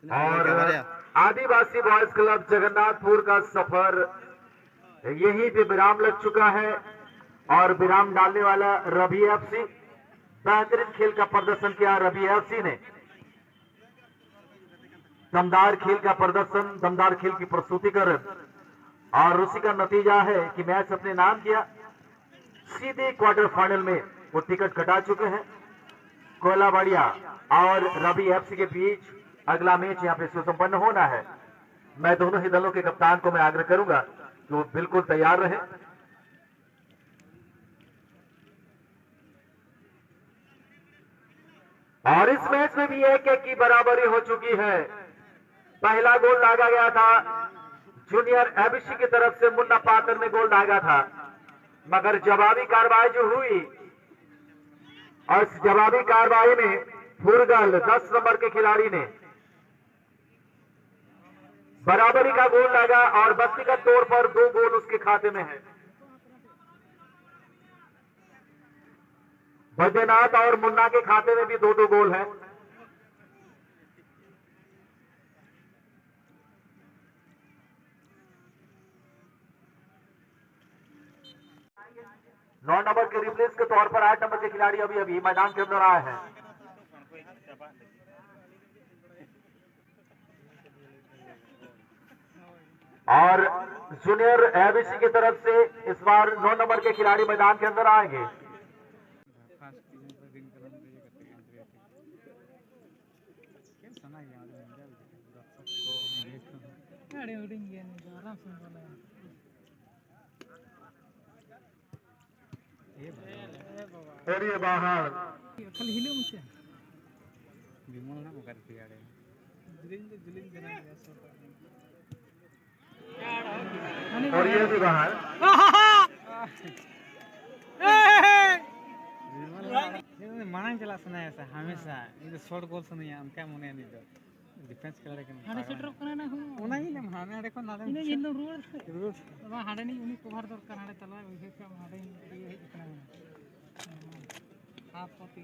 और आदिवासी boys club Jagannathpur का सफर यहीं पे विराम लग चुका है और विराम डालने वाला रवि एफसी। बेहतरीन खेल का प्रदर्शन किया रवि एफसी ने। दमदार खेल का प्रदर्शन, दमदार खेल की प्रस्तुति कर और उसी का नतीजा है कि मैच अपने नाम किया। सीधे क्वार्टर फाइनल में वो टिकट कटा चुके हैं। कोलाबाड़िया और रवि एफसी के बीच अगला मैच यहाँ पे सुसंपन्न होना है। मैं दोनों ही दलों के कप्तान को मैं आग्रह करूंगा कि वो बिल्कुल तैयार रहे। और इस मैच में भी 1-1 की बराबरी हो चुकी है। पहला गोल दागा गया था जूनियर एबीसी की तरफ से, मुन्ना पात्र ने गोल दागा था, मगर जवाबी कार्रवाई जो हुई और इस जवाबी कार्रवाई में फुरगल 10 नंबर के खिलाड़ी ने बराबरी का गोल लगा और व्यक्तिगत तौर पर 2 गोल उसके खाते में है। बैद्यनाथ और मुन्ना के खाते में भी 2-2 गोल है। नौ नंबर के रिप्लेस के तौर पर 8 नंबर के खिलाड़ी अभी अभी मैदान के अंदर आए हैं। और जूनियर एबीसी की तरफ से इस बार 9 नंबर के खिलाड़ी मैदान के अंदर आएंगे। और ये बाहर कल हिले मुझसे विमल ना मुकर पियाड़े दिलिंग और ये भी बाहर माना चला सुना ऐसा हमेशा ये शॉर्ट गोल सुना है उनका मुने नहीं दो डिफेंस खेलने के हाने सेटर करना ना हो उना ही ले हाने हाने को नादम इने इन रूल वा हाने नहीं उनी कवर दरकार हाने तला उसे का हाने ये इतना हाफ कॉपी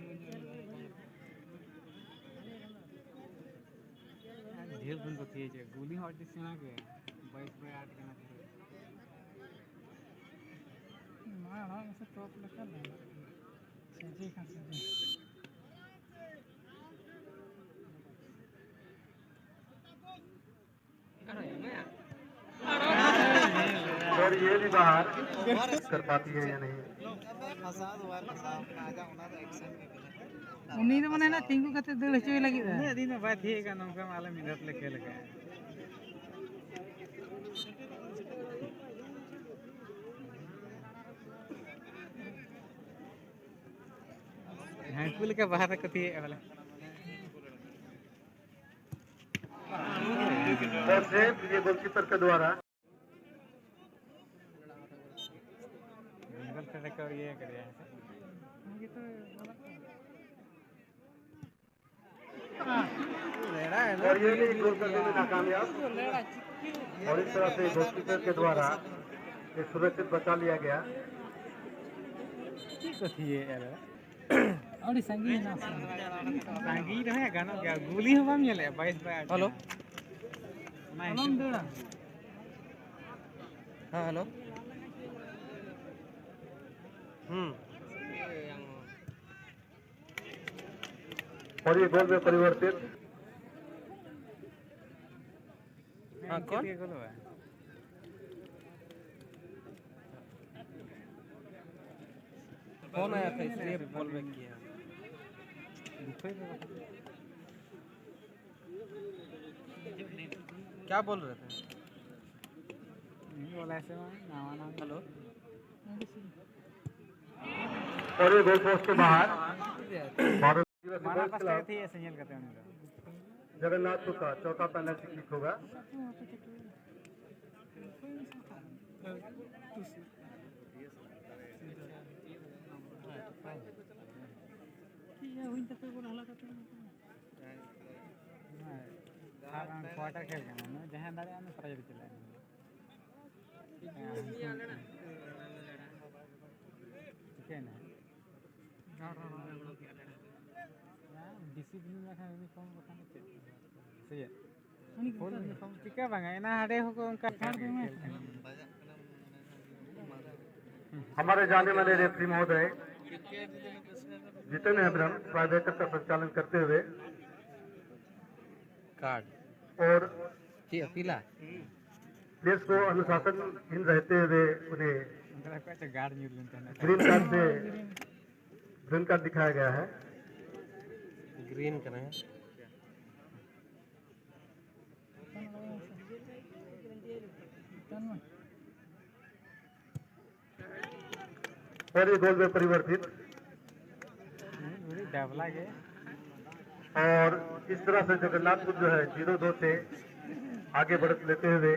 ढेर गुण होती है गोली हॉट सेना के 22/8 के ना मां ऐसे टॉप लगा ले सही का सही और ये भी बाहर कर पाती है या नहीं। उन्हीं ने मने ना तिंगु कते दल हचोय लगी ने दिन बात ही का नौका माले मिनट ले खेल गए हैंडपुल के बाहर कती है वाला और सेफ ये गोलकीपर के द्वारा गल करने का ये कर दिया ये तो और ये भी गोल करने में नाकामयाब। और इस तरह से गोलकीपर के द्वारा ये सुरक्षित बचा लिया गया। कथी है यार और संगी ना संगी रहे गाना क्या गोली हवा में ले 22/8 हेलो नाम देड़ा हां हेलो और ये गोल में परिवर्तित। हां कौन ये गोल है कौन आया था इसलिए बॉल बैक किया क्या बोल रहे थे बोला ऐसे नाम हेलो और ये गोल पोस्ट के बाहर माना पास करते हैं सिग्नल करते हैं जगन्नाथपुर का चौथा पेनल्टी किक होगा। क्वार्टर खेल ना जहां दाड़े आने प्राइज चला ठीक है ना डिसिप्लिन रखा यूनिफॉर्म रखा सही है फुल यूनिफॉर्म चिका बांगा ना हाडे होको उनका हमारे जाने माने रेफरी महोदय जितेंद्र हेम्ब्रम प्राइवेटर का संचालन करते हुए कार्ड और की अपीला देश को अनुशासनहीन रहते हुए उन्हें उनका कैसे गार्ड न्यूज़ ग्रीन कार्ड दिखाया गया है। ग्रीन करें और ये गोल में परिवर्तित डेवला के और इस तरह से जगन्नाथपुर जो है 0-2 से आगे बढ़त लेते हुए